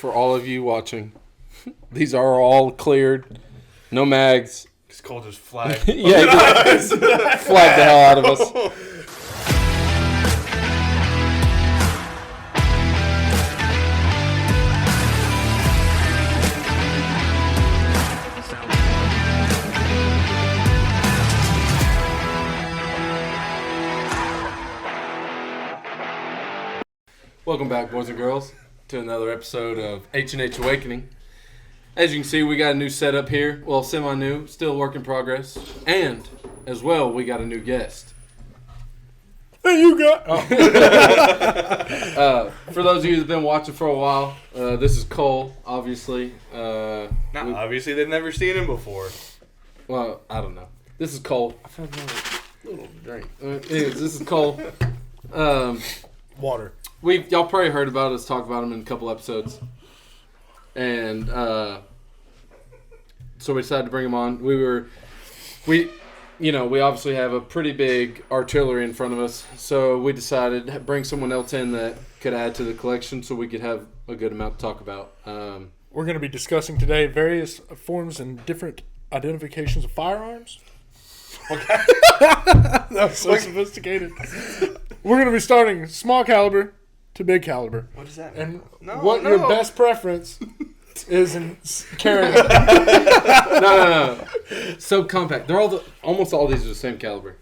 for all of you watching. These are all cleared. No mags. Because Cole just flagged. Yeah, he just flagged the hell out of us. Welcome back, boys and girls, to another episode of H&H Awakening. As you can see, we got a new setup here. Well, semi-new, still work in progress. And, as well, we got a new guest. Hey, you got... For those of you that have been watching for a while, this is Cole, obviously. Obviously, they've never seen him before. Well, I don't know. This is Cole. I found a little drink. Anyways, this is Cole. Water. Y'all probably heard about us talk about him in a couple episodes, and so we decided to bring him on. We obviously have a pretty big artillery in front of us, so we decided to bring someone else in that could add to the collection, so we could have a good amount to talk about. We're going to be discussing today various forms and different identifications of firearms. Okay, that was so sophisticated. We're going to be starting small caliber to big caliber. What does that mean? And your best preference is in carrying. No. So compact. They're almost all these are the same caliber.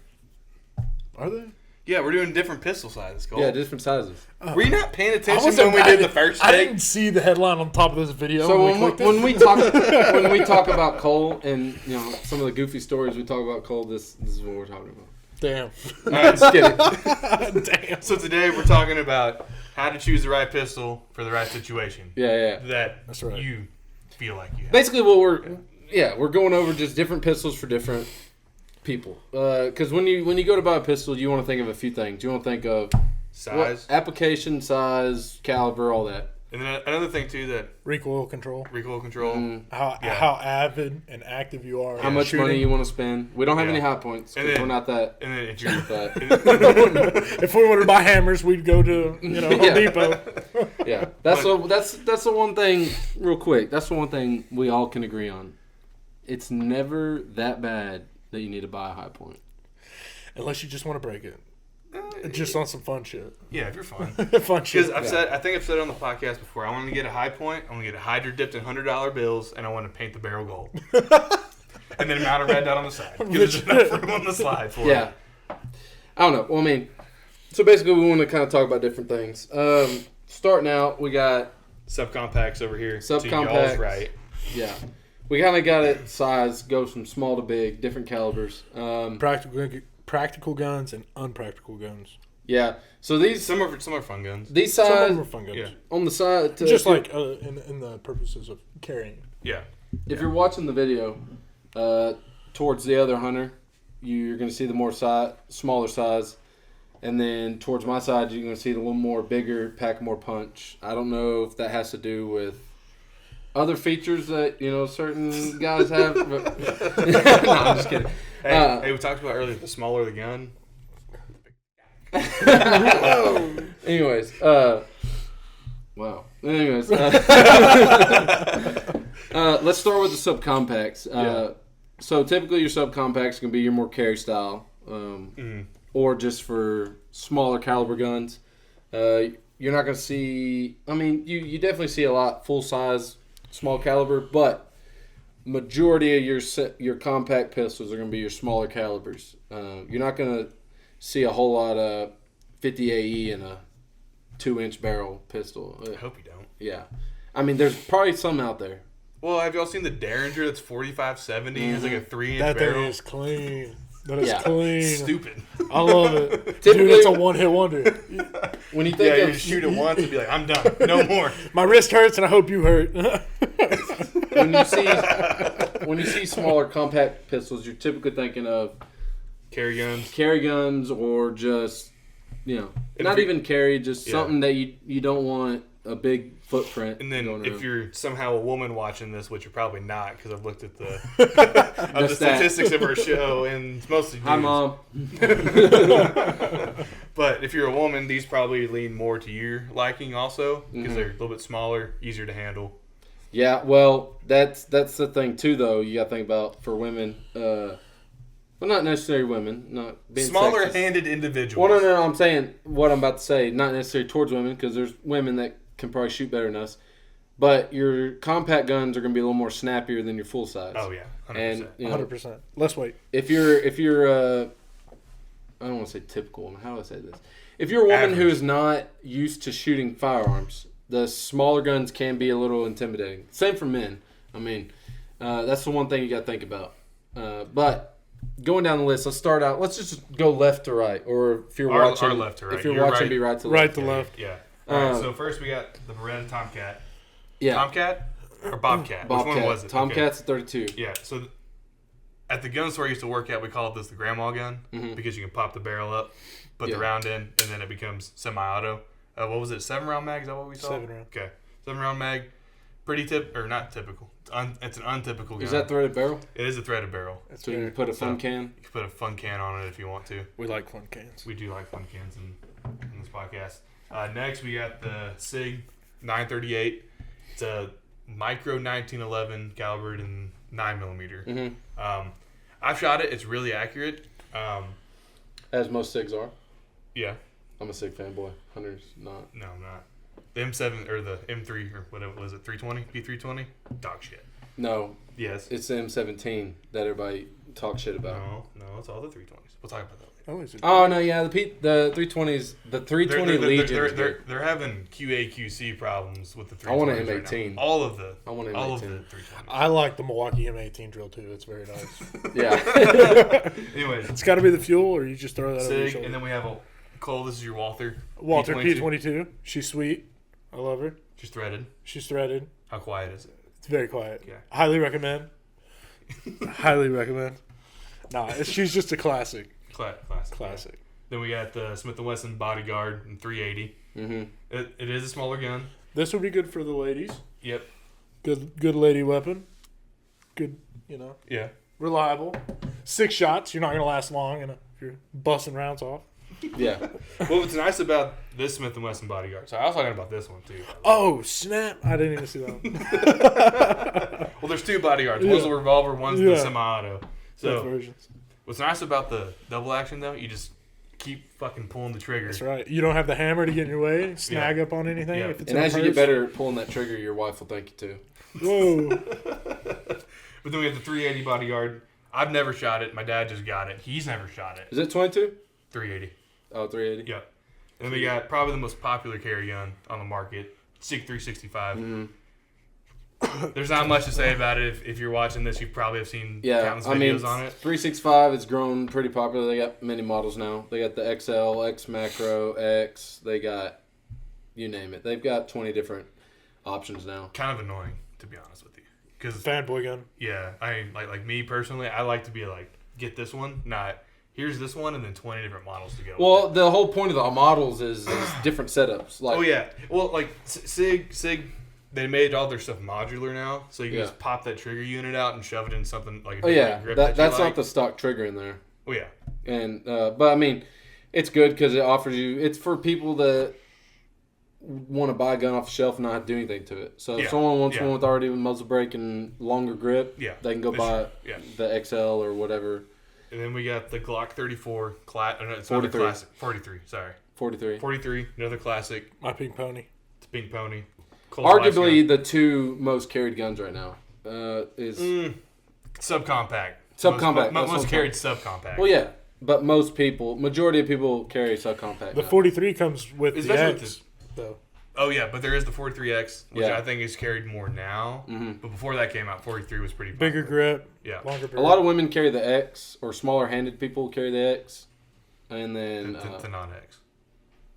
Are they? Yeah, we're doing different pistol sizes, Cole. Yeah, different sizes. Were you not paying attention when we did the first thing? I didn't see the headline on top of this video. So when we talk about Cole and some of the goofy stories we talk about Cole, this is what we're talking about. Damn. All right, just kidding. Damn. So today we're talking about how to choose the right pistol for the right situation. Yeah. That's right. You feel like you have. Basically, what we're going over just different pistols for different people. Because when you go to buy a pistol, you want to think of a few things. You want to think of Size, application, size, caliber, all that. and then another thing too that Recoil control. How avid and active you are. How much money you want to spend. We don't have any high points. We're not that. And then it's your If we wanted to buy hammers, we'd go to Home Depot. Yeah, that's the one thing. Real quick, that's the one thing we all can agree on. It's never that bad that you need to buy a high point, unless you just want to break it. Just on some fun shit. Yeah, if you're fun. Fun shit. Because I think I've said it on the podcast before. I want to get a high point. I want to get a hydro dipped in $100 bills, and I want to paint the barrel gold. And then mount a red dot on the side. Because there's enough room on the slide for it. I don't know. Well, I mean, so basically we want to kind of talk about different things. Starting out, we got subcompacts over here. Subcompacts, right? Yeah, we kind of got it. Size goes from small to big, different calibers. Practical guns and unpractical guns. Yeah, so these some are fun guns. These Some of size them are fun guns. Yeah. on the side, Just like in the purposes of carrying. Yeah. If you're watching the video, towards the other hunter, you're going to see the smaller size, and then towards my side, you're going to see the little more bigger, pack more punch. I don't know if that has to do with other features that certain guys have. But no, I'm just kidding. Hey, we talked about earlier. The smaller the gun. Anyways, wow. Anyways, let's start with the subcompacts. So typically your subcompacts can be your more carry style, or just for smaller caliber guns. You're not going to see. I mean, you definitely see a lot full size, small caliber, but majority of your compact pistols are going to be your smaller calibers. You're not going to see a whole lot of 50 AE in a 2-inch barrel pistol. I hope you don't. Yeah, I mean, there's probably some out there. Well, have y'all seen the Derringer that's 4570? It's like a 3-inch That barrel. thing is clean. That is clean. Stupid. I love it. Typically, Dude, it's a one-hit wonder. When you think you shoot it once and be like, I'm done. No more. My wrist hurts and I hope you hurt. when you see smaller compact pistols, you're typically thinking of carry guns or just not even carry, just something that you don't want a big footprint. And then going if around. you're somehow a woman watching this, which you're probably not, because I've looked at the The statistics of our show, and it's mostly dudes. Hi, Mom. But if you're a woman, these probably lean more to your liking also, because they're a little bit smaller, easier to handle. Yeah, well, that's the thing too, though. You got to think about for women. Well, not necessarily women, not being Smaller-handed individuals. Well, no. I'm saying what I'm about to say, not necessarily towards women, because there's women that can probably shoot better than us. But your compact guns are going to be a little more snappier than your full size. Oh yeah, 100%. And 100%. Less weight. If you're I don't want to say typical woman. How do I say this? If you're a woman who is not used to shooting firearms, the smaller guns can be a little intimidating. Same for men. I mean, that's the one thing you got to think about. But going down the list, let's start out. Let's just go left to right, or if you're watching, our left to right. If you're You're watching, right. be right to Right left. to left. Yeah. All right. So first we got the Beretta Tomcat. Yeah, Tomcat or Bobcat? Bobcat. Which one was it? Tomcat's Okay. 32. Yeah. So at the gun store I used to work at, we called this the grandma gun because you can pop the barrel up, put the round in, and then it becomes semi-auto. What was it? 7-round mag? Is that what we saw? 7 round. Okay. 7-round mag. Pretty not typical. It's an untypical gun. Is that threaded barrel? It is a threaded barrel. So you can put a fun can. You can put a fun can on it if you want to. We like fun cans. We do like fun cans in this podcast. Next, we got the SIG 938. It's a micro 1911 calibered in 9mm. I've shot it. It's really accurate. As most SIGs are. Yeah. I'm a SIG fanboy. Hunter's not. No, I'm not. The M7 or the M3 or whatever was it? 320? P320? Dog shit. No, Yes. it's the M17 that everybody talks shit about. No, it's all the 320s. We'll talk about that later. Oh, Oh no, yeah, the 320s, the 320 Legion. They're having QA/QC problems with the 320s. I want an right M18. now. All of the I want an all of the M18. 320s. I like the Milwaukee M18 drill too. It's very nice. Yeah. Anyways, It's got to be the fuel, or you just throw that over your SIG, shoulder. and then we have Cole. This is your Walther. Walter P22. P22. She's sweet. I love her. She's threaded. She's threaded. How quiet is it? It's very quiet. Yeah. Highly recommend. Highly recommend. Nah, she's just a classic. Classic. Then we got the Smith & Wesson Bodyguard in 380. Mm-hmm. It is a smaller gun. This would be good for the ladies. Yep. Good lady weapon. Good, Yeah. reliable. 6 shots. You're not gonna last long, if you're busting rounds off. Yeah. Well, what's nice about this Smith & Wesson Bodyguard, so I was talking about this one too. Oh snap! I didn't even see that one. Well, there's 2 bodyguards. One's a revolver, one's the Yeah. semi-auto. Both So versions. what's nice about the double action though, you just keep fucking pulling the trigger. That's right. You don't have the hammer to get in your way, snag up on anything. Yeah. If it's And in a as you get purse. better at pulling that trigger, your wife will thank you too. Whoa. But then we have the 380 Bodyguard. I've never shot it. My dad just got it. He's never shot it. Is it 22? 380. Oh, 380. Yep. And then we got probably the most popular carry gun on the market, SIG 365. There's not much to say about it. If you're watching this, you probably have seen countless videos on it. 365 has grown pretty popular. They got many models now. They got the XL, X Macro, X. They got, you name it. They've got 20 different options now. Kind of annoying, to be honest with you. Because, Fanboy gun. yeah, I like me personally, I like to be like, get this one, not here's this one, and then 20 different models to go. Well, the whole point of the models is different setups. Like, Oh yeah, well like SIG, they made all their stuff modular now, so you can Yeah. just pop that trigger unit out and shove it in something like a Oh different yeah, grip that's you not like. the stock trigger in there. Oh yeah, And but I mean, it's good because it offers you. It's for people that want to buy a gun off the shelf and not have to do anything to it. So if Yeah, someone wants yeah. one with already a muzzle brake and longer grip, Yeah, they can go they buy should. Yeah. the XL or whatever. And then we got the Glock 34 it's 43. another classic. 43, sorry. 43. 43, another classic. My pink pony. It's a Pink Pony. Cole's last Arguably the 2 most carried guns right now is gun. Subcompact. Subcompact, Most that's carried subcompact. well, yeah, but majority of people carry subcompact. The now. 43 comes with the Especially with X, though. Oh yeah, but there is the 43X, which Yeah. I think is carried more now. But before that came out, 43 was pretty popular. Bigger grip, Yeah. longer A barrel. lot of women carry the X, or smaller-handed people carry the X, and then The non-X.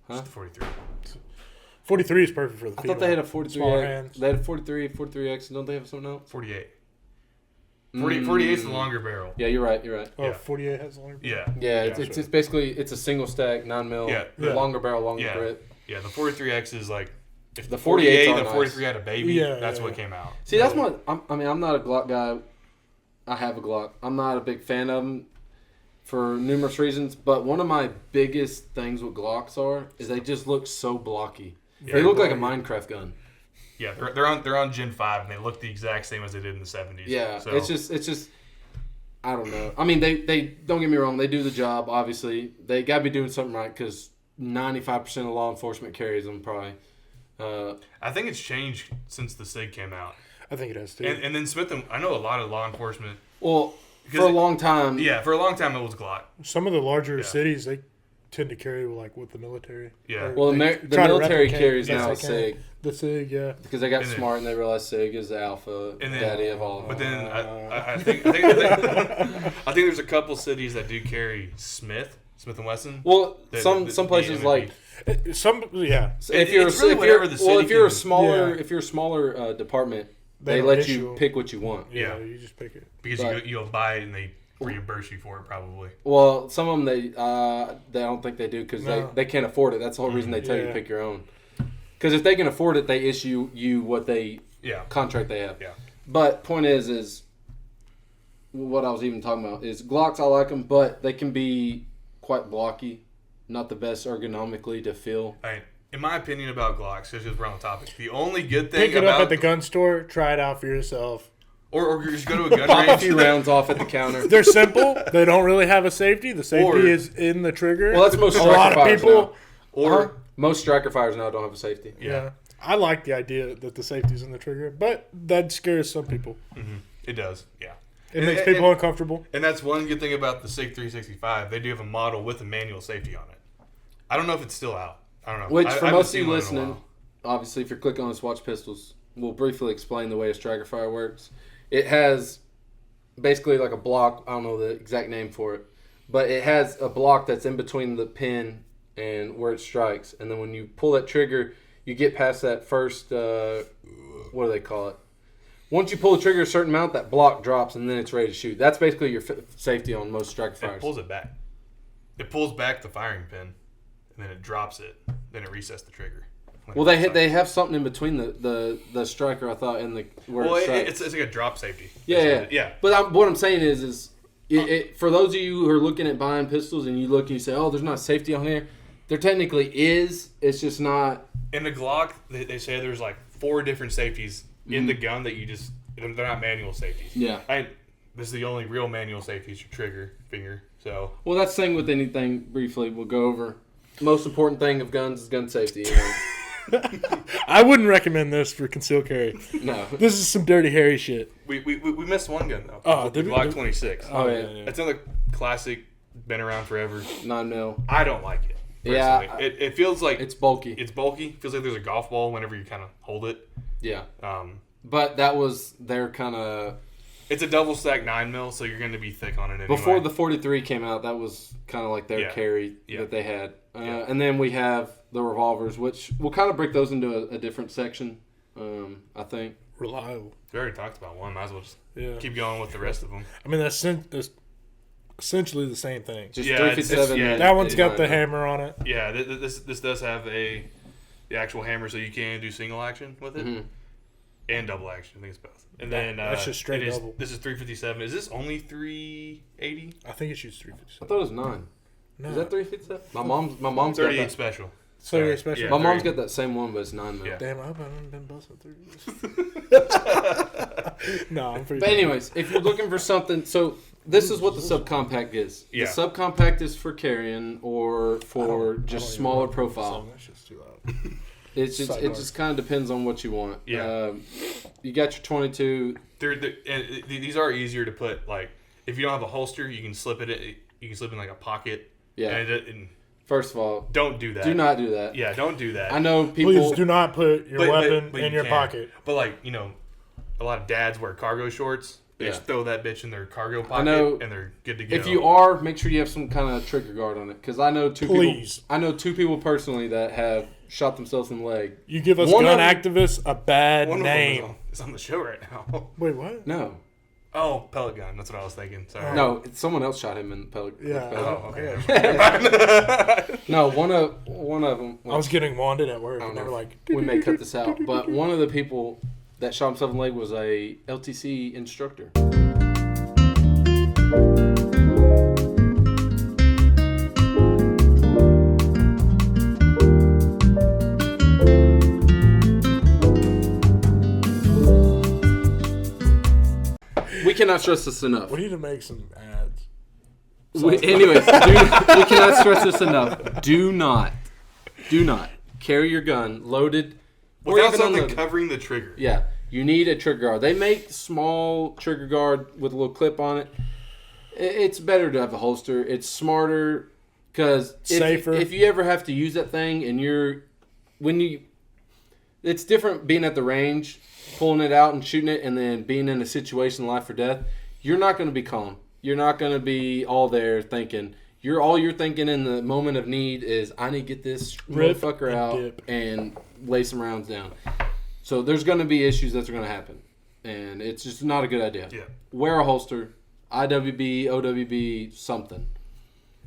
huh? Just the 43. 43 is perfect for the I female. thought they had a 43. Smaller hands. They had a 43X. Don't they have something else? 48. 48 is the longer barrel. Yeah, you're right. You're right. Oh, Yeah. 48 has longer barrel. Yeah. Yeah, it's basically it's a single stack 9mm, Yeah. Yeah. longer barrel, longer Yeah. grip. Yeah, the 43X is like if The 48 and the 43 had a baby, that's what came out. See, that's what I'm not a Glock guy. I have a Glock. I'm not a big fan of them for numerous reasons. But one of my biggest things with Glocks is they just look so blocky. They look like a Minecraft gun. Yeah, they're on Gen 5 and they look the exact same as they did in the 70s. Yeah, so. it's just I don't know. I mean, they don't get me wrong. They do the job. Obviously, they got to be doing something right because 95% of law enforcement carries them probably. I think it's changed since the SIG came out. I think it has too. And then Smith & I know a lot of law enforcement. Well, for a long time. Yeah, for a long time it was Glock. Some of the larger cities, they tend to carry with the military. Yeah. Well, the military carries now SIG. The SIG, yeah. Because they got smart and they realized SIG is the alpha daddy of all of them. But then I think there's a couple cities that do carry Smith & Wesson. Well, some places like if you're a smaller department, they let you pick what you want. Yeah, you just pick it because you'll buy it and they reimburse you for it probably. Well, some of them they don't think they do because they can't afford it. That's the whole reason they tell you to pick your own. Because if they can afford it, they issue you what they contract they have. Yeah. But point is what I was even talking about is Glocks. I like them, but they can be quite blocky. Not the best ergonomically to feel. In my opinion about Glocks, just because we're on the topic, the only good thing pick it up at the gun store, try it out for yourself. Or just go to a gun range. Pop a few rounds off at the counter. They're simple. They don't really have a safety. The safety is in the trigger. Well, that's most a lot of people. Now. Most striker fires now don't have a safety. Yeah. I like the idea that the safety's in the trigger, but that scares some people. Mm-hmm. It does, yeah. It makes people uncomfortable. And that's one good thing about the SIG 365. They do have a model with a manual safety on it. I don't know if it's still out. I don't know. Which, for most of you listening, obviously, if you're clicking on Swatch Pistols, we'll briefly explain the way a striker fire works. It has basically like a block. I don't know the exact name for it, but it has a block that's in between the pin and where it strikes. And then when you pull that trigger, you get past that first, what do they call it? Once you pull the trigger a certain amount, that block drops and then it's ready to shoot. That's basically your safety on most striker fires. It pulls it back. It pulls back the firing pin, and then it drops it. Then it resets the trigger. Well, they have something in between the striker, I thought, and it's like a drop safety. Yeah. But what I'm saying is for those of you who are looking at buying pistols and you look and you say, oh, there's not safety on here. There technically is. It's just not. In the Glock, they say there's like 4 different safeties in the gun that they're not manual safeties. Yeah. This is the only real manual safety is your trigger finger. So. Well, that's the thing with anything. Briefly, we'll go over. Most important thing of guns is gun safety. I wouldn't recommend this for concealed carry. No. This is some dirty hairy shit. We missed one gun though. Oh, the Glock 26. Oh yeah. It's another classic, been around forever. 9mm. I don't like it. Personally. Yeah. It feels like it's bulky. It's bulky. Feels like there's a golf ball whenever you kind of hold it. Yeah. But that was their kind of. It's a double stack 9mm, so you're going to be thick on it anyway. Before the 43 came out, that was kind of like their carry that they had. And then we have the revolvers, which we'll kind of break those into a different section, I think. Reliable. We already talked about one. Might as well just keep going with the rest of them. I mean, that's essentially the same thing. Just 357. That one's got the hammer on it. Yeah, this does have the actual hammer, so you can do single action with it. Mm-hmm. And double action. I think it's both. And then that's just straight double. This is 357. Is this only 380? I think it shoots 357. I thought it was 9. No. Is that 357? My mom's 38 got that. special. 38 special. Yeah, my mom's got that same one, but it's 9mm. Yeah. Damn, I hope I haven't been busting 30. No, I'm pretty. But anyways, if you're looking for something, so this is what the subcompact is. Yeah. The subcompact is for carrying or for just smaller profile. That's just too loud. It just kind of depends on what you want. Yeah. You got your 22. And these are easier to put. Like, if you don't have a holster, you can slip it. You can slip in like a pocket. Yeah. And first of all, don't do that. Do not do that. Yeah, don't do that. I know people. Please do not put your weapon in your pocket. But like, a lot of dads wear cargo shorts. They just throw that bitch in their cargo pocket, and they're good to go. If you are, make sure you have some kind of trigger guard on it, because I know two people personally that have shot themselves in the leg. You give us gun activists a bad name. It's on the show right now. Wait, what? No. Oh, pellet gun. That's what I was thinking. Sorry. No, someone else shot him in the pellet. Yeah. Oh, okay. No, one of them. I was getting wanded at work, I don't and they were know. like, We may cut this out, but one of the people that shot himself in the leg was a LTC instructor. We cannot stress this enough. we need to make some ads. Anyways, we cannot stress this enough. Do not carry your gun loaded or Without even something covering the trigger. Yeah, you need a trigger guard. They make small trigger guard with a little clip on it. It's better to have a holster. It's smarter because Safer. If you ever have to use that thing and it's different being at the range, pulling it out and shooting it, and then being in a situation life or death. You're not going to be calm. You're not going to be all there thinking. All you're thinking in the moment of need is, I need to get this motherfucker out and lay some rounds down. So there's going to be issues that are going to happen, and it's just not a good idea. Yeah. Wear a holster, IWB, OWB, something.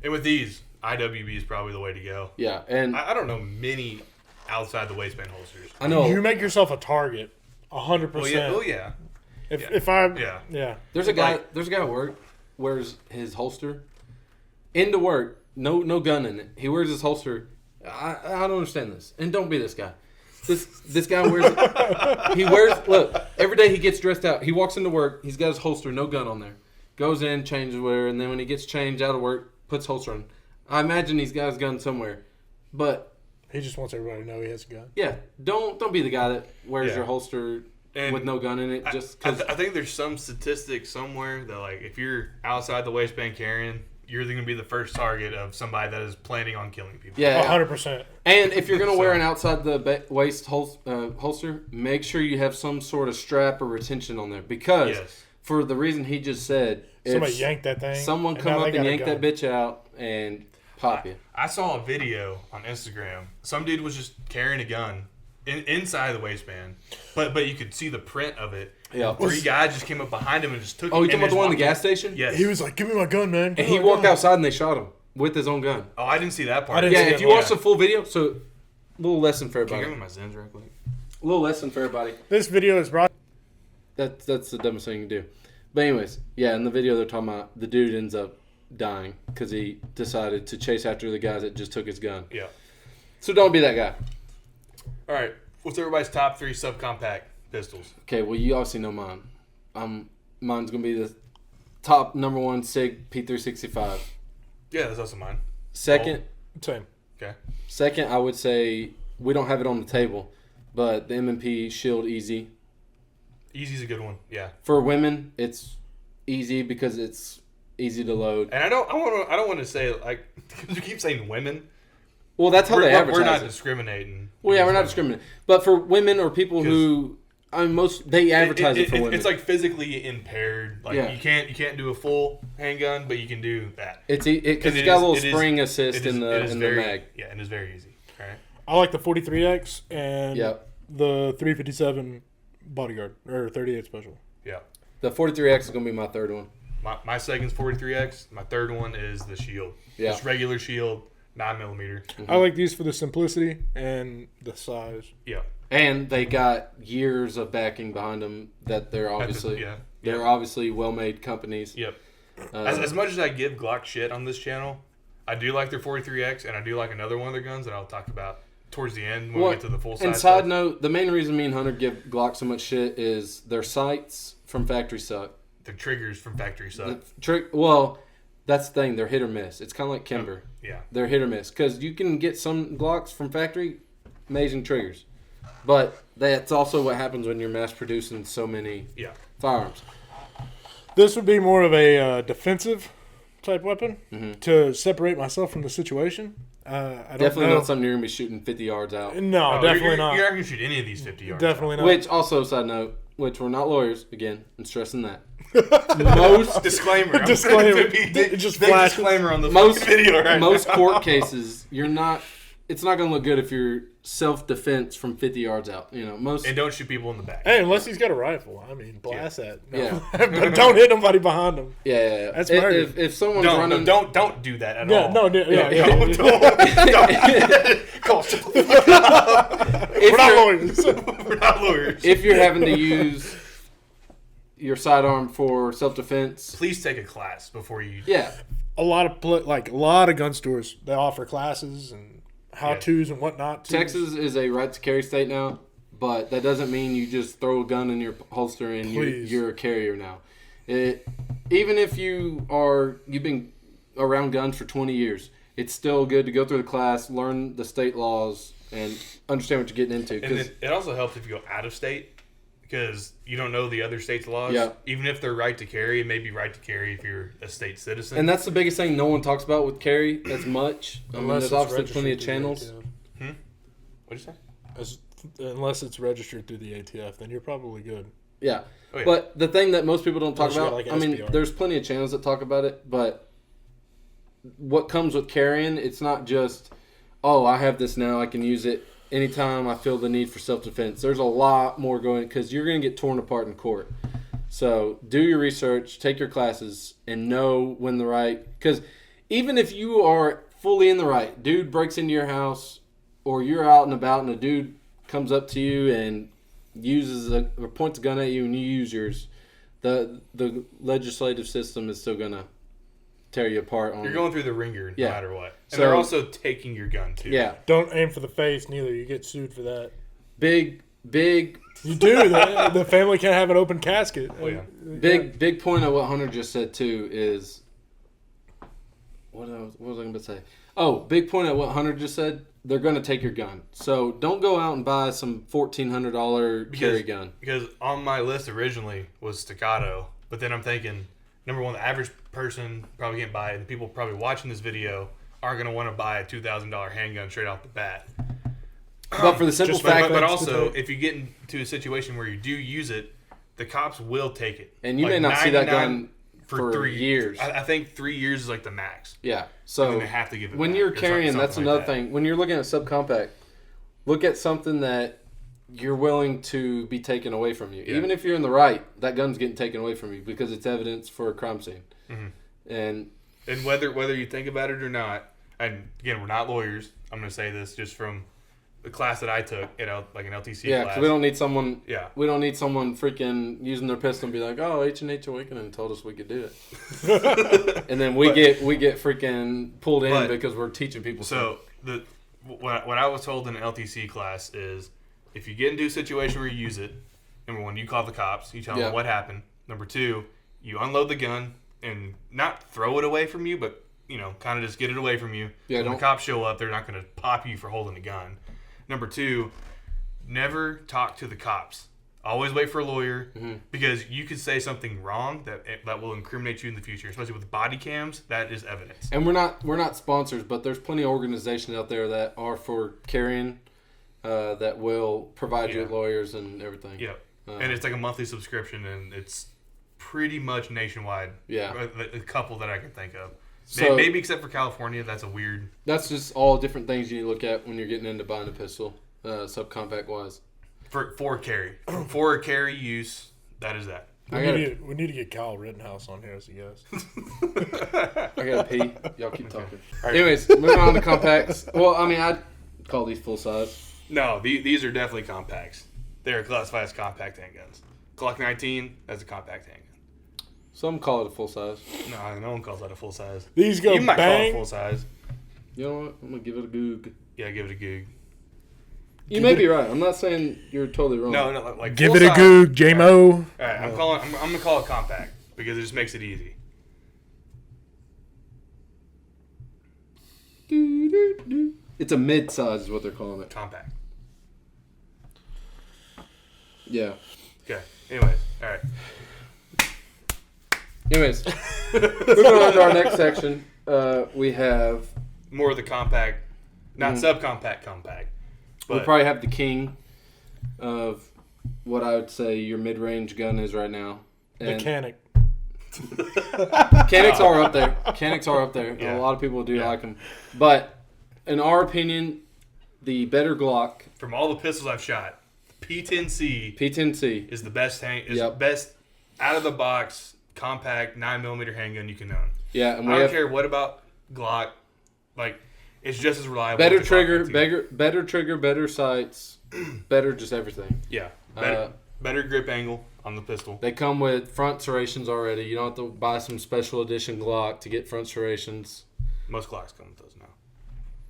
And with these, IWB is probably the way to go. Yeah, and I don't know many outside the waistband holsters. I know You make yourself a target, 100%. Oh yeah. If I Yeah. there's a guy at work wears his holster into work, no gun in it. He wears his holster. I don't understand this, and don't be this guy. This guy wears look, every day he gets dressed out. He walks into work. He's got his holster, no gun on there. Goes in, changes whatever, and then when he gets changed out of work, puts holster on. I imagine he's got his gun somewhere, but he just wants everybody to know he has a gun. yeah, don't be the guy that wears your holster and with no gun in it. Just because I think there's some statistic somewhere that like if you're outside the waistband carrying, you're going to be the first target of somebody that is planning on killing people. Yeah, 100%. And if you're going to wear an outside the waist holster, make sure you have some sort of strap or retention on there. Because for the reason he just said, somebody yanked that thing. Someone come up and yank that bitch out and pop you. I saw a video on Instagram. Some dude was just carrying a gun inside the waistband, but you could see the print of it. Yeah. 3 guys just came up behind him and just took it. Oh, you talking about the one in the gas station? Yes. He was like, "Give me my gun, man." And he walked outside and they shot him with his own gun. Oh, I didn't see that part. I didn't Yeah, see if you watch the full video, so a little lesson for Can you everybody. give me my Zens real quick? A little lesson for everybody. This video is brought. That's the dumbest thing you can do. But anyways, yeah, in the video they're talking about the dude ends up dying because he decided to chase after the guys that just took his gun. Yeah. So don't be that guy. All right. What's everybody's top 3 subcompact pistols? Okay, well you obviously know mine. Mine's gonna be the top number 1 SIG P365. Yeah, that's also mine. Second, Same. Okay. Second, I would say we don't have it on the table, but the M&P Shield Easy. Easy's a good one. Yeah. For women, it's easy because it's easy to load. And I don't want to say like because you keep saying women. Well, that's how they advertise We're not it. discriminating. Well, yeah, we're not discriminating. But for women or people who, they advertise it for women. It's like physically impaired. Like you can't do a full handgun, but you can do that. Because it's got a little spring assist in the mag. Yeah, and it's very easy. All right. I like the 43X and Yep. the 357 bodyguard or 38 special. Yeah. The 43X is going to be my third one. My second's 43X. My third one is the Shield. Yeah. Just regular Shield, 9mm. I like these for the simplicity and the size. Yeah. And they got years of backing behind them that they're obviously obviously well-made companies. Yep. As much as I give Glock shit on this channel, I do like their 43X, and I do like another one of their guns that I'll talk about towards the end when we get to the full size. And side note, the main reason me and Hunter give Glock so much shit is their sights from factory suck. The triggers from factory suck. Well, that's the thing. They're hit or miss. It's kind of like Kimber. Yeah. They're hit or miss. Because you can get some Glocks from factory, amazing triggers. But that's also what happens when you're mass producing so many firearms. This would be more of a defensive type weapon to separate myself from the situation. I Definitely don't know. not something you're going to be shooting 50 yards out. No, definitely not. You're not going to shoot any of these 50 yards. Definitely not. Which, also, side note, which we're not lawyers, again, I'm stressing that. Most disclaimer. Disclaimer. Just Just big flash. disclaimer on the Most video right most now. court cases, you're not. it's not going to look good if you're self-defense from 50 yards out. And don't shoot people in the back. Hey, unless he's got a rifle. I mean, blast that. No. Yeah. But don't hit nobody behind him. Yeah. That's murder. If someone's running... Don't do that at all. Don't. We're not lawyers. We're not lawyers. If you're having to use your sidearm for self-defense... Please take a class before you... Yeah. A lot of gun stores, they offer classes and how-tos and whatnot. Texas is a right-to-carry state now, but that doesn't mean you just throw a gun in your holster and you're a carrier now. Even if you've been around guns for 20 years, it's still good to go through the class, learn the state laws, and understand what you're getting into. And it also helps if you go out of state, because you don't know the other state's laws. Yeah. Even if they're right to carry, it may be right to carry if you're a state citizen. And that's the biggest thing no one talks about with carry as much. There's obviously plenty of channels. What'd you say? Unless it's registered through the ATF, then you're probably good. Yeah. Oh, yeah. But the thing that most people don't talk Unless you about, got, like, SBR. there's plenty of channels that talk about it, but what comes with carrying, it's not just, I have this now, I can use it anytime I feel the need for self-defense. There's a lot more going, because you're going to get torn apart in court. So do your research, take your classes, and know when the right, because even if you are fully in the right, dude breaks into your house, or you're out and about and a dude comes up to you and or points a gun at you and you use yours, the legislative system is still going to tear you apart. You're going through the ringer no matter what. And So, they're also taking your gun, too. Yeah. Don't aim for the face, neither. You get sued for that. Big. You do. The family can't have an open casket. Oh, yeah. Big point of what Hunter just said, too, is... What was I going to say? Oh, big point of what Hunter just said. They're going to take your gun. So don't go out and buy some $1,400 carry gun. Because on my list originally was staccato, but then I'm thinking, number one, the average person probably can't buy it, and people probably watching this video aren't going to want to buy a $2,000 handgun straight off the bat. But for the simple fact but also, if you get into a situation where you do use it, the cops will take it. And you may not see that gun for 3 years. I think 3 years is like the max. Yeah. So and then they have to give it when back you're or carrying, that's something another like that. thing. When you're looking at subcompact, look at something that you're willing to be taken away from you. Yeah. Even if you're in the right, that gun's getting taken away from you because it's evidence for a crime scene. Mm-hmm. And whether you think about it or not, and again, we're not lawyers. I'm going to say this just from the class that I took, like an LTC yeah, class. because we don't need someone. Yeah. We don't need someone freaking using their pistol and be like, "Oh, H&H Awakening told us we could do it," and then we get freaking pulled in because we're teaching people. So what I was told in an LTC class is, if you get into a situation where you use it, number one, you call the cops. You tell them what happened. Number two, you unload the gun and not throw it away from you, but kind of just get it away from you. Yeah. When the cops show up, they're not going to pop you for holding a gun. Number two, never talk to the cops. Always wait for a lawyer, because you could say something wrong that will incriminate you in the future, especially with body cams. That is evidence. And we're not sponsors, but there's plenty of organizations out there that are for carrying, that will provide you with lawyers and everything. Yeah, and it's like a monthly subscription, and it's pretty much nationwide. Yeah, a couple that I can think of. So, maybe except for California, that's a weird. That's just all different things you need to look at when you're getting into buying a pistol, subcompact wise. For carry, for carry use, that is that. We need to get Kyle Rittenhouse on here as a guest. I gotta pee. Y'all keep talking. Right. Anyways, moving on to compacts. Well, I mean, I'd call these full size. No, these are definitely compacts. They are classified as compact handguns. Glock 19 as a compact handgun. Some call it a full size. No one calls that a full size. These go You might call bang. it full size. You know what? I'm gonna give it a goog. Yeah, give it a goog. You may be right. I'm not saying you're totally wrong. No, like Give full it a size. goog, J-Mo. All right, I'm gonna call it compact because it just makes it easy. It's a mid-size is what they're calling it. Compact. Yeah. Okay. Anyways, all right. Anyways, moving on to our next section, we have... More of the compact, not subcompact, compact. But We'll probably have the king of what I would say your mid-range gun is right now. The Canic. Canics are up there. Canics are up there. Yeah. A lot of people do like them. But in our opinion, the better Glock. From all the pistols I've shot, P10C is the best best out of the box compact 9mm handgun you can own. Yeah, and I don't care what about Glock, like it's just as reliable. Better trigger, better trigger, better sights, better just everything. Yeah, better grip angle on the pistol. They come with front serrations already. You don't have to buy some special edition Glock to get front serrations. Most Glocks come with those now.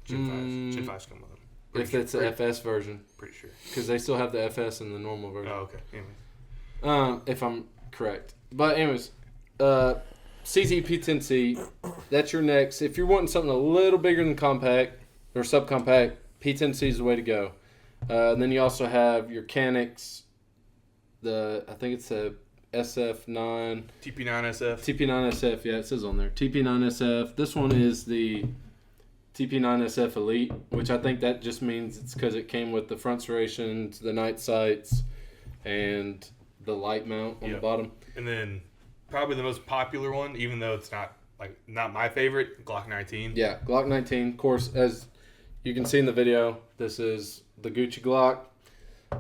Gen 5s come with them. If it's the FS version. Pretty sure. Because they still have the FS in the normal version. Oh, okay. Anyways. If I'm correct. But anyways, CZ P10C, that's your next. If you're wanting something a little bigger than compact or subcompact, P10C is the way to go. And then you also have your Canics, I think it's a SF9. TP9SF. TP9SF, yeah, it says on there. TP9SF. This one is the TP9SF Elite, which I think that just means it's because it came with the front serrations, the night sights, and the light mount on the bottom. And then probably the most popular one, even though it's not my favorite, Glock 19. Yeah, Glock 19. Of course, as you can see in the video, this is the Gucci Glock.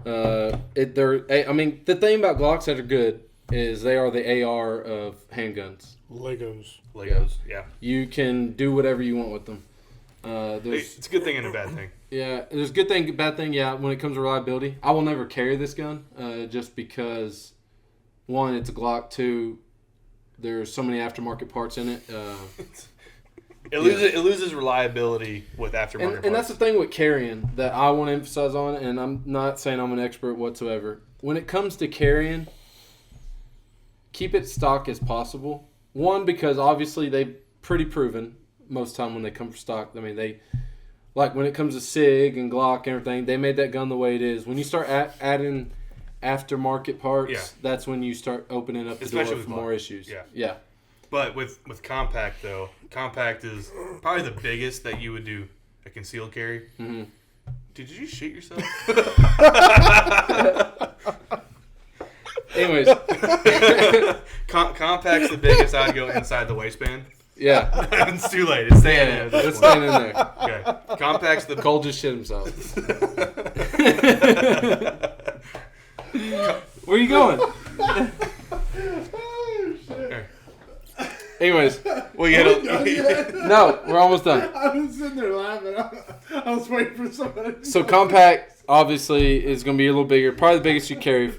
The thing about Glocks that are good is they are the AR of handguns. Legos, yeah. You can do whatever you want with them. It's a good thing and a bad thing. Yeah, there's a good thing, bad thing. Yeah, when it comes to reliability, I will never carry this gun, just because, one, it's a Glock. Two, there's so many aftermarket parts in it. It loses reliability with aftermarket parts. And that's the thing with carrying that I want to emphasize on, and I'm not saying I'm an expert whatsoever. When it comes to carrying, keep it stock as possible. One, because obviously they've pretty proven most time when they come for stock. I mean, they like when it comes to SIG and Glock and everything, they made that gun the way it is. When you start adding aftermarket parts, that's when you start opening up the door for more issues. Yeah. But with compact though, compact is probably the biggest that you would do a concealed carry. Mm-hmm. Did you just shit yourself? Anyways, compact's the biggest. I'd go inside the waistband. Yeah, it's too late. It's staying in there. It's staying in there. Okay, compact's the Cole just shit himself. Where are you going? Anyways, no, we're almost done. I was sitting there laughing. I was waiting for somebody. So compact, obviously, is going to be a little bigger. Probably the biggest you carry.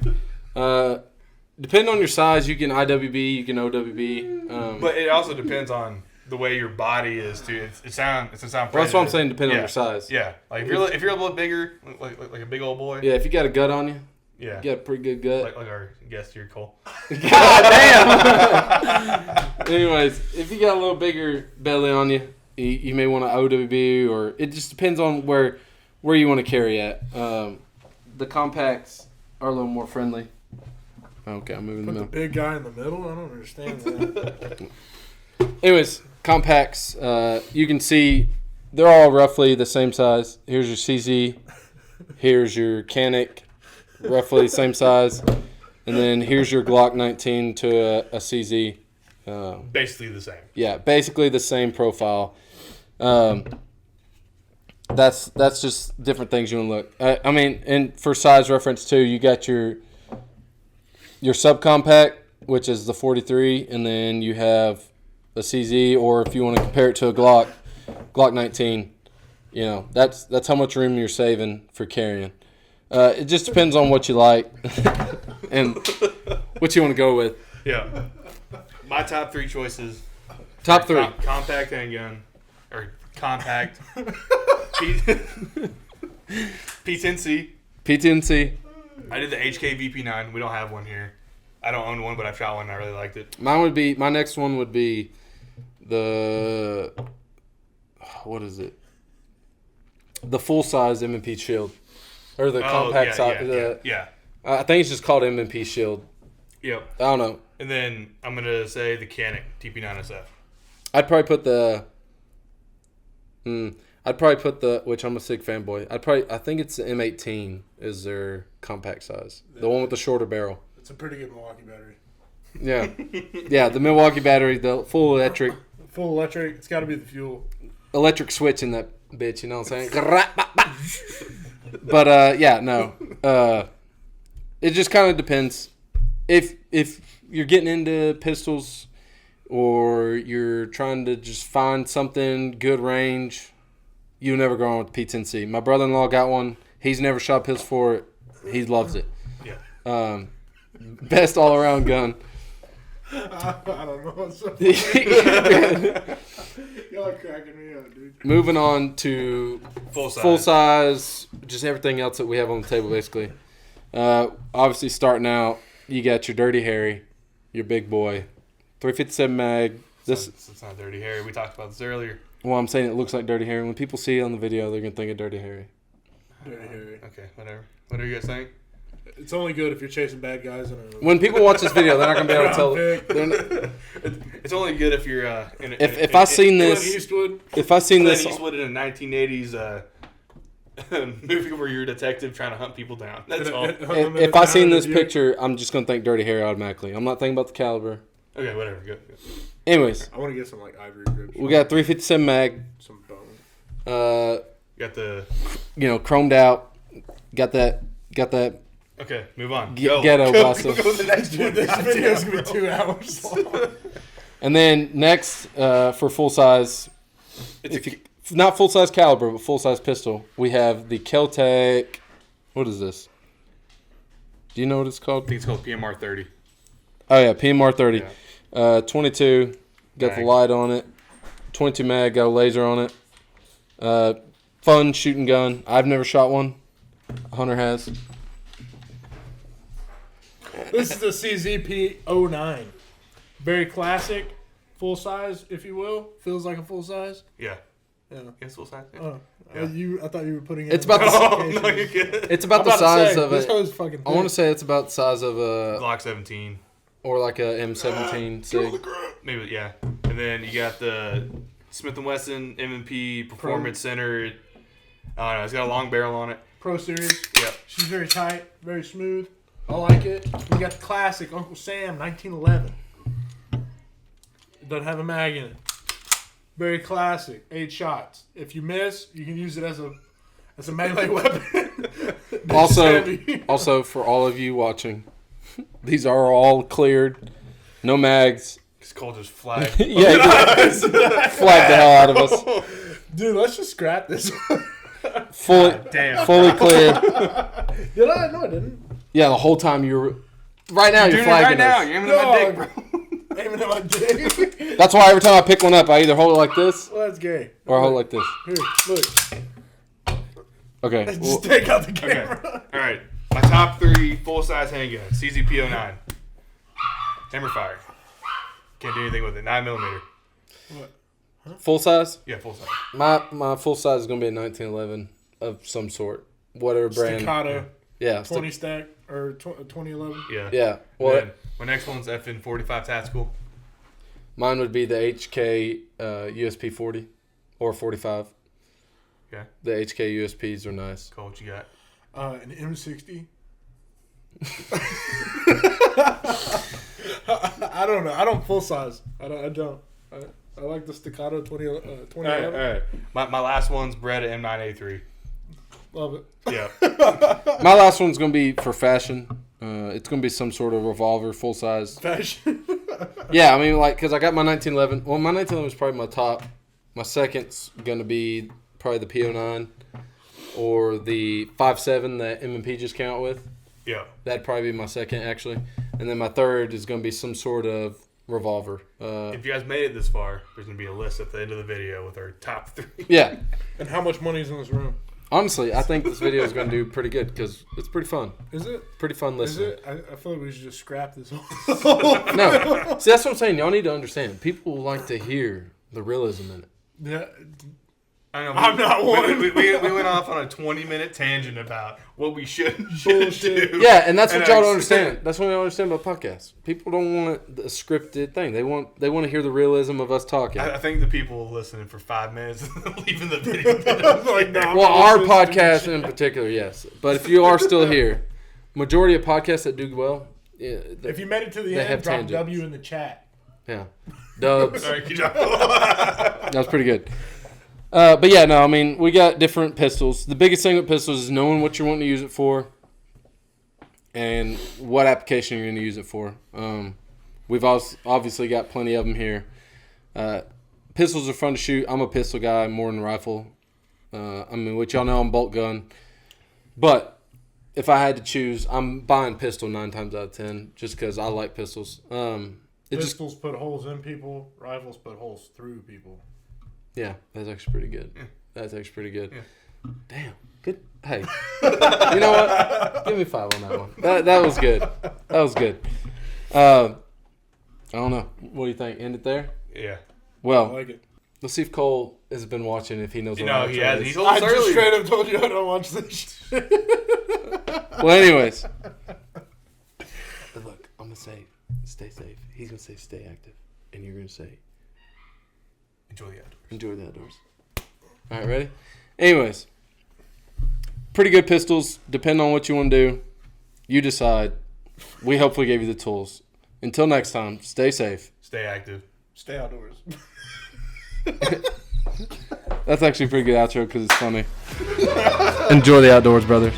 Depending on your size, you can IWB, you can OWB. But it also depends on the way your body is too. It's gonna sound. Well, that's what I'm saying. Depending on your size. Yeah, like if you're a little bigger, like a big old boy. Yeah, if you got a gut on you. Yeah. You got a pretty good gut. Like our guest here, Cole. God damn! Anyways, if you got a little bigger belly on you, you may want to OWB, or it just depends on where you want to carry at. The compacts are a little more friendly. Okay, I'm moving Put the big guy in the middle? I don't understand that. Anyways, compacts, you can see they're all roughly the same size. Here's your CZ. Here's your Canic. Roughly same size, and then here's your Glock 19 to a CZ. Basically the same. Yeah, basically the same profile. That's just different things you want to look. I mean, and for size reference too, you got your subcompact, which is the 43, and then you have a CZ, or if you want to compare it to a Glock 19. You know, that's how much room you're saving for carrying. It just depends on what you like and what you want to go with. Yeah. My top three choices. Top three. Compact handgun. Or compact. P10C. P10C. I did the HK VP9. We don't have one here. I don't own one, but I've shot one and I really liked it. My next one would be the, what is it? The full-size M&P Shield. Or the compact size. Yeah. I think it's just called M&P Shield. Yep. I don't know. And then I'm going to say the Canic TP9SF. I'd probably put which I'm a SIG fanboy. I think it's the M18 is their compact size. The one with the shorter barrel. It's a pretty good Milwaukee battery. Yeah. Yeah, the Milwaukee battery, the full electric. Full electric. It's got to be the fuel. electric switch in that bitch. You know what I'm saying? But yeah, no. It just kind of depends. If you're getting into pistols or you're trying to just find something good range, you'll never go wrong with the P10C. My brother-in-law got one. He's never shot a pistol for it. He loves it. Yeah. Best all-around gun. I don't know what's up. Y'all are cracking me up, dude. Moving on to full size, just everything else that we have on the table, basically. Obviously, starting out, you got your Dirty Harry, your big boy, 357 mag. It's not Dirty Harry. We talked about this earlier. Well, I'm saying it looks like Dirty Harry. When people see it on the video, they're gonna think of Dirty Harry. Dirty Harry. Okay, whatever. What are you guys saying? It's only good if you're chasing bad guys. When people watch this video, they're not gonna be able to tell. It's only good if you're if I seen this, if I seen this Eastwood in a 1980s movie where you're a detective trying to hunt people down. That's all. If I seen this picture, I'm just gonna think Dirty Harry automatically. I'm not thinking about the caliber. Okay, whatever. Good. Anyways, I want to get some like ivory grips. We got 357 mag. Some bone. Got the chromed out. Got that. Okay, move on. Ghetto Basso. Go to the next one. This video's gonna be 2 hours long. And then next, for full size, not full size caliber, but full size pistol, we have the Kel-Tec. What is this? Do you know what it's called? I think it's called PMR 30. Oh yeah, PMR 30. Yeah. 22, got mag. The light on it. 22 mag, got a laser on it. Fun shooting gun. I've never shot one. Hunter has. This is the CZP-09. Very classic, full size, if you will. Feels like a full size. Yeah. Yeah. It's full size. Yeah. Oh, Yeah. I thought you were putting it. It's about the it's about the size of this it. hoe's fucking I want to say it's about the size of a Glock 17. or like a M17 Sig. Maybe, yeah. And then you got the Smith & Wesson M&P Performance Center. I don't know. It's got a long barrel on it. Pro Series. Yep. She's very tight, very smooth. I like it. We got the classic Uncle Sam 1911. It doesn't have a mag in it. Very classic. 8 shots. If you miss, you can use it as a melee weapon. Also for all of you watching, these are all cleared. No mags. It's called just flag. Yeah, flag the hell out of us. Dude, let's just scrap this one. Fully cleared. Did I? No, I didn't. Yeah, the whole time you were. Right now, you're flagging us. You're aiming at my dick, bro. Aiming at my dick. That's why every time I pick one up, I either hold it like this Well, that's gay. or I hold it like this. Here, look. Okay. Just take out the camera. Okay. All right. My top 3 full-size handguns. CZP-09. Hammerfire. Can't do anything with it. 9mm. What? Full size? Yeah, full size. My full size is going to be a 1911 of some sort. Whatever brand. Staccato. Yeah. 20 stack or 2011. Yeah. Yeah. Well, my next one's FN45 Tactical. mine would be the HK USP 40 or 45. Okay. The HK USPs are nice. Cool. What you got? An M60. I don't know. I don't full size. I don't. I like the Staccato 2011. All right. My last one's Beretta M9A3. Love it. Yeah. My last one's going to be for fashion. It's going to be some sort of revolver, full size. Fashion. Yeah, I mean, like, because I got my 1911. Well, my 1911 is probably my top. My second's going to be probably the P09 or the 5.7 that M&P just came out with. Yeah. That'd probably be my second, actually. And then my third is going to be some sort of revolver. If you guys made it this far, there's going to be a list at the end of the video with our top 3. Yeah. And how much money is in this room? Honestly, I think this video is going to do pretty good because it's pretty fun. Is it? Pretty fun listening. Is it? I feel like we should just scrap this whole. No. See, that's what I'm saying. Y'all need to understand. People like to hear the realism in it. Yeah. I know. I'm not one. We went off on a 20-minute tangent about what we should do. Yeah, and that's what y'all don't I- understand. That's what y'all don't understand about podcasts. People don't want a scripted thing. They want to hear the realism of us talking. I think the people listening for 5 minutes and leaving the video. Like, nah, Well, our podcast in particular, yes. But if you are still here, majority of podcasts that do well, yeah, if you made it to the They end, have drop tangents. W in the chat. yeah, dubs. All right, good job. That was pretty good. But yeah, no, I mean, we got different pistols. The biggest thing with pistols is knowing what you're wanting to use it for and what application you're going to use it for. We've obviously got plenty of them here. Pistols are fun to shoot. I'm a pistol guy more than rifle. I mean, which y'all know I'm bolt gun. But if I had to choose, I'm buying pistol 9 times out of 10 just because I like pistols. Pistols put holes in people. Rifles put holes through people. Yeah, that's actually pretty good. Yeah. That's actually pretty good. Yeah. Damn. Good. Hey. You know what? Give me 5 on that one. That was good. That was good. I don't know. What do you think? End it there? Yeah. Well, I like it. let's see if Cole has been watching, if he knows what No, I'm he has. He told I us just earlier. straight up told you I don't watch this shit. Well, anyways. But look, I'm going to say, stay safe. He's going to say, stay active. And you're going to say, Enjoy the outdoors. enjoy the outdoors. All right, ready? Anyways, pretty good pistols. Depending on what you want to do, you decide. We hopefully gave you the tools. Until next time, stay safe. Stay active. Stay outdoors. That's actually a pretty good outro because it's funny. Enjoy the outdoors, brother.